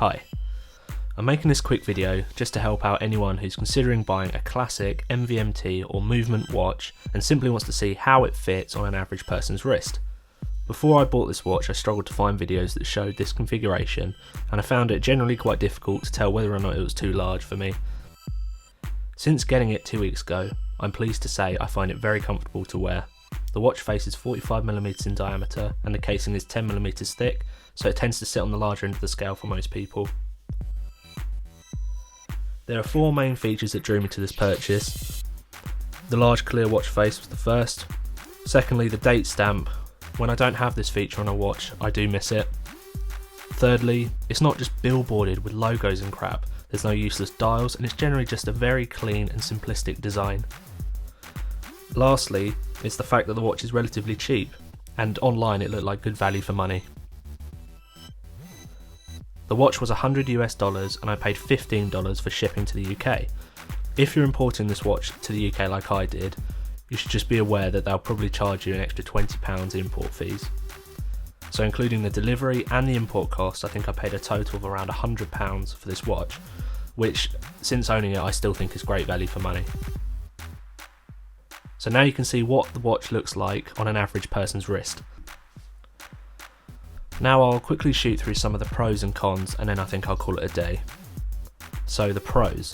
Hi, I'm making this quick video just to help out anyone who's considering buying a classic MVMT or movement watch and simply wants to see how it fits on an average person's wrist. Before I bought this watch I struggled to find videos that showed this configuration and I found it generally quite difficult to tell whether or not it was too large for me. Since getting it 2 weeks ago, I'm pleased to say I find it very comfortable to wear. The watch face is 45mm in diameter and the casing is 10mm thick, so it tends to sit on the larger end of the scale for most people. There are four main features that drew me to this purchase. The large clear watch face was the first. Secondly, the date stamp. When I don't have this feature on a watch, I do miss it. Thirdly, it's not just billboarded with logos and crap. There's no useless dials and it's generally just a very clean and simplistic design. Lastly, it's the fact that the watch is relatively cheap, and online it looked like good value for money. The watch was $100 and I paid $15 for shipping to the UK. If you're importing this watch to the UK like I did, you should just be aware that they'll probably charge you an extra £20 import fees. So including the delivery and the import costs, I think I paid a total of around £100 for this watch, which since owning it I still think is great value for money. So now you can see what the watch looks like on an average person's wrist. Now I'll quickly shoot through some of the pros and cons and then I think I'll call it a day. So the pros.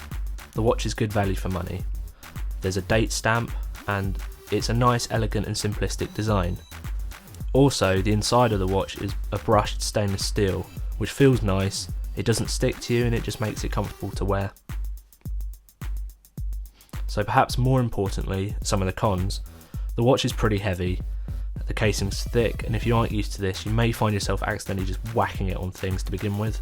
The watch is good value for money. There's a date stamp and it's a nice, elegant and simplistic design. Also, the inside of the watch is a brushed stainless steel, which feels nice, it doesn't stick to you and it just makes it comfortable to wear. So perhaps more importantly, some of the cons. The watch is pretty heavy, the casing's thick, and if you aren't used to this you may find yourself accidentally just whacking it on things to begin with.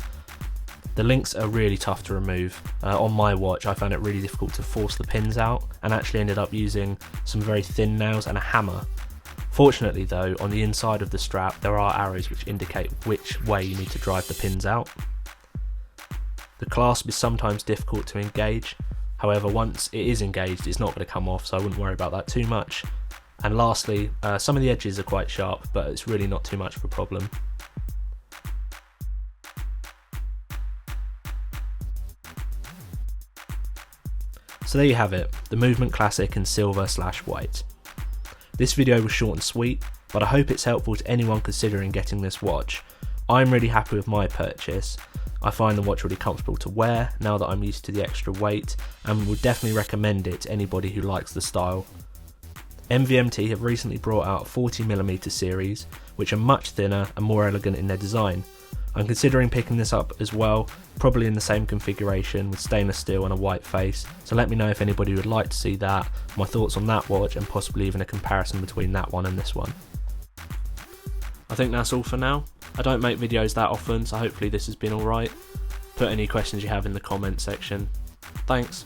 The links are really tough to remove. On my watch I found it really difficult to force the pins out and actually ended up using some very thin nails and a hammer. Fortunately though, on the inside of the strap there are arrows which indicate which way you need to drive the pins out. The clasp is sometimes difficult to engage, however once it is engaged it's not going to come off, so I wouldn't worry about that too much. And lastly, some of the edges are quite sharp, but it's really not too much of a problem. So there you have it, the Movement Classic in silver/white. This video was short and sweet, but I hope it's helpful to anyone considering getting this watch. I'm really happy with my purchase. I find the watch really comfortable to wear now that I'm used to the extra weight, and would definitely recommend it to anybody who likes the style. MVMT have recently brought out a 40mm series, which are much thinner and more elegant in their design. I'm considering picking this up as well, probably in the same configuration with stainless steel and a white face, so let me know if anybody would like to see that, my thoughts on that watch and possibly even a comparison between that one and this one. I think that's all for now. I don't make videos that often, so hopefully this has been alright. Put any questions you have in the comments section. Thanks.